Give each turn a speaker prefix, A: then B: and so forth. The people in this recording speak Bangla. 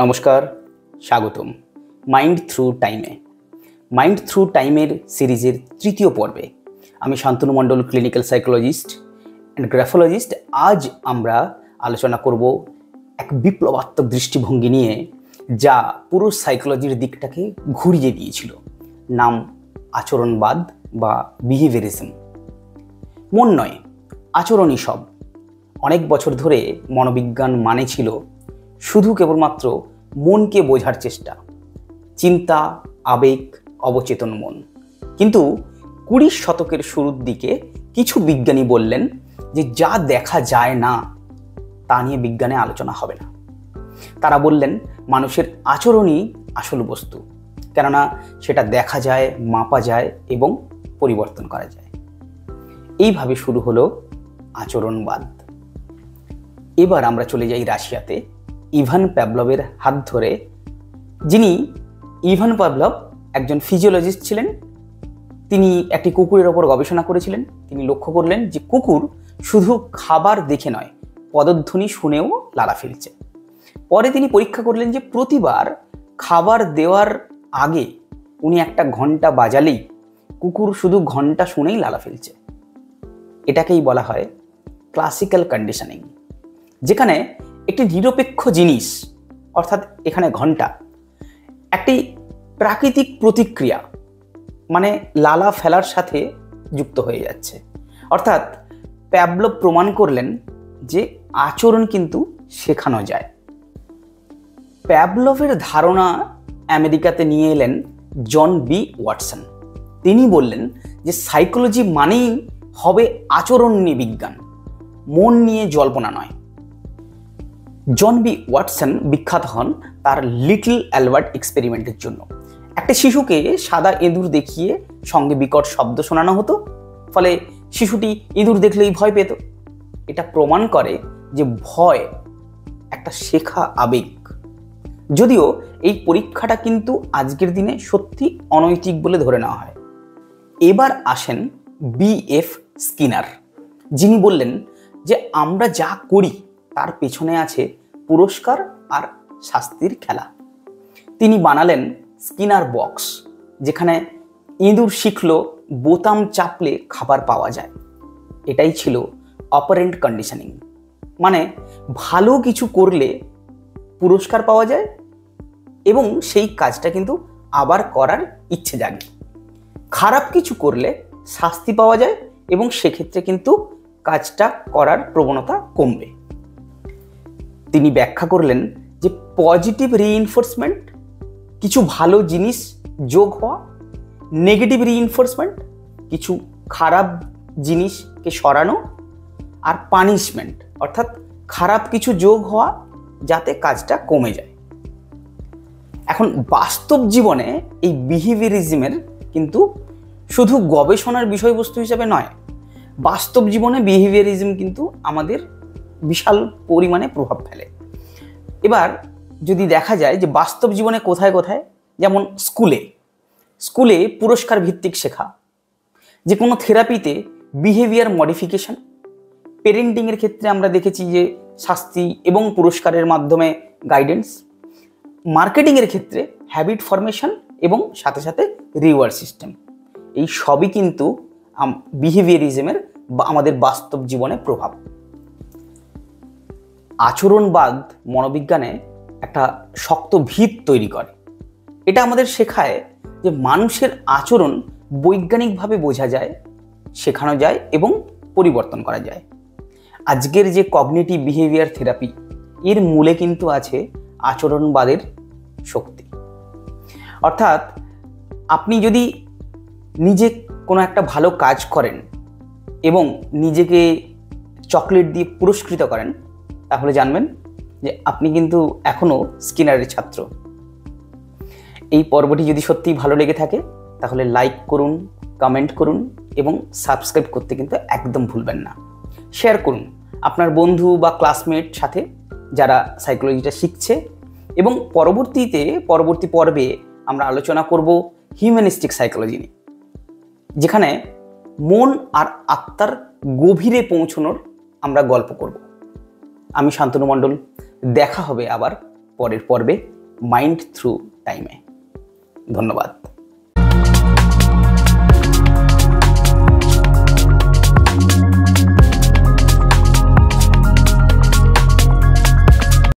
A: নমস্কার, স্বাগতম মাইন্ড থ্রু টাইমে। মাইন্ড থ্রু টাইমের সিরিজের তৃতীয় পর্বে আমি শান্তনু মণ্ডল, ক্লিনিক্যাল সাইকোলজিস্ট অ্যান্ড গ্রাফোলজিস্ট। আজ আমরা আলোচনা করব এক বিপ্লবাত্মক দৃষ্টিভঙ্গি নিয়ে, যা পুরো সাইকোলজির দিকটাকে ঘুরিয়ে দিয়েছিল। নাম আচরণবাদ বা বিহেভিয়ারিজম। মন নয়, আচরণই সব। অনেক বছর ধরে মনোবিজ্ঞান মানে ছিল শুধু কেবলমাত্র মনকে বোঝার চেষ্টা, চিন্তা, আবেগ, অবচেতন মন। কিন্তু 20 শতকের শুরুর দিকে কিছু বিজ্ঞানী বললেন যে যা দেখা যায় না তা নিয়ে বিজ্ঞানে আলোচনা হবে না। তারা বললেন মানুষের আচরণই আসল বস্তু, কেননা সেটা দেখা যায়, মাপা যায় এবং পরিবর্তন করা যায়। এইভাবে শুরু হলো আচরণবাদ। এবার আমরা চলে যাই রাশিয়াতে, ইভান প্যাভলভের হাত ধরে। ইভান প্যাভলভ একজন ফিজিওলজিস্ট ছিলেন। তিনি একটি কুকুরের ওপর গবেষণা করেছিলেন। তিনি লক্ষ্য করলেন যে কুকুর শুধু খাবার দেখে নয়, পদধ্বনি শুনেও লালা ফেলছে। পরে তিনি পরীক্ষা করলেন যে প্রতিবার খাবার দেওয়ার আগে উনি একটা ঘন্টা বাজালেই কুকুর শুধু ঘন্টা শুনেই লালা ফেলছে। এটাকেই বলা হয় ক্লাসিক্যাল কন্ডিশনিং, যেখানে একটি নিরপেক্ষ জিনিস, অর্থাৎ এখানে ঘন্টা, একটি প্রাকৃতিক প্রতিক্রিয়া মানে লালা ফেলার সাথে যুক্ত হয়ে যাচ্ছে। অর্থাৎ প্যাভলভ প্রমাণ করলেন যে আচরণ কিন্তু শেখানো যায়। প্যাভলভের ধারণা আমেরিকাতে নিয়ে এলেন জন বি ওয়াটসন। তিনি বললেন যে সাইকোলজি মানেই হবে আচরণ নিয়ে বিজ্ঞান, মন নিয়ে জল্পনা নয়। জন বি ওয়াটসন বিখ্যাত হন তার লিটল অ্যালবার্ট এক্সপেরিমেন্টের জন্য। একটা শিশুকে সাদা ইঁদুর দেখিয়ে সঙ্গে বিকট শব্দ শোনানো হতো, ফলে শিশুটি ইঁদুর দেখলেই ভয় পেত। এটা প্রমাণ করে যে ভয় একটা শেখা আবেগ। যদিও এই পরীক্ষাটা কিন্তু আজকের দিনে সত্যি অনৈতিক বলে ধরে নেওয়া হয়। এবার আসেন বি.এফ. স্কিনার, যিনি বললেন যে আমরা যা করি তার পেছনে আছে পুরস্কার আর শাস্তির খেলা। তিনি বানালেন স্কিনার বক্স, যেখানে ইঁদুর শিখলো বোতাম চাপলে খাবার পাওয়া যায়। এটাই ছিল অপারেন্ট কন্ডিশনিং, মানে ভালো কিছু করলে পুরস্কার পাওয়া যায় এবং সেই কাজটা কিন্তু আবার করার ইচ্ছে জাগে। খারাপ কিছু করলে শাস্তি পাওয়া যায় এবং সেক্ষেত্রে কিন্তু কাজটা করার প্রবণতা কমবে। তিনি ব্যাখ্যা করলেন যে পজিটিভ রিইনফোর্সমেন্ট, কিছু ভালো জিনিস যোগ হওয়া; নেগেটিভ রিইনফোর্সমেন্ট, কিছু খারাপ জিনিসকে সরানো; আর পানিশমেন্ট, অর্থাৎ খারাপ কিছু যোগ হওয়া যাতে কাজটা কমে যায়। এখন বাস্তব জীবনে এই বিহেভিয়ারিজমের কিন্তু শুধু গবেষণার বিষয়বস্তু হিসেবে নয়, বাস্তব জীবনে বিহেভিয়ারিজম কিন্তু আমাদের বিশাল পরিমাণে প্রভাব ফেলে। এবার যদি দেখা যায় যে বাস্তব জীবনে কোথায় কোথায়, যেমন স্কুলে পুরস্কার ভিত্তিক শেখা, যে কোনো থেরাপিতে বিহেভিয়ার মডিফিকেশন, পেরেন্টিংয়ের ক্ষেত্রে আমরা দেখেছি যে শাস্তি এবং পুরস্কারের মাধ্যমে গাইডেন্স, মার্কেটিংয়ের ক্ষেত্রে হ্যাবিট ফরমেশন এবং সাথে সাথে রিওয়ার্ড সিস্টেম। এই সবই কিন্তু বিহেভিয়ারিজমের বা আমাদের বাস্তব জীবনে প্রভাব। আচরণবাদ মনোবিজ্ঞানে একটা শক্ত ভিত তৈরি করে। এটা আমাদের শেখায় যে মানুষের আচরণ বৈজ্ঞানিকভাবে বোঝা যায়, শেখানো যায় এবং পরিবর্তন করা যায়। আজকের যে কগনিটিভ বিহেভিয়ার থেরাপি, এর মূলে কিন্তু আছে আচরণবাদের শক্তি। অর্থাৎ আপনি যদি নিজে কোনো একটা ভালো কাজ করেন এবং নিজেকে চকলেট দিয়ে পুরস্কৃত করেন, তাহলে জানবেন যে আপনি কিন্তু এখনও স্কিনারের ছাত্র। এই পর্বটি যদি সত্যিই ভালো লেগে থাকে তাহলে লাইক করুন, কমেন্ট করুন এবং সাবস্ক্রাইব করতে কিন্তু একদম ভুলবেন না। শেয়ার করুন আপনার বন্ধু বা ক্লাসমেট সাথে যারা সাইকোলজিটা শিখছে। এবং পরবর্তী পর্বে আমরা আলোচনা করব হিউম্যানিস্টিক সাইকোলজি নিয়ে, যেখানে মন আর আত্মার গভীরে পৌঁছানোর আমরা গল্প করব। আমি শান্তনু মণ্ডল, দেখা হবে আবার পরের পর্বে। মাইন্ড থ্রু টাইমে। ধন্যবাদ।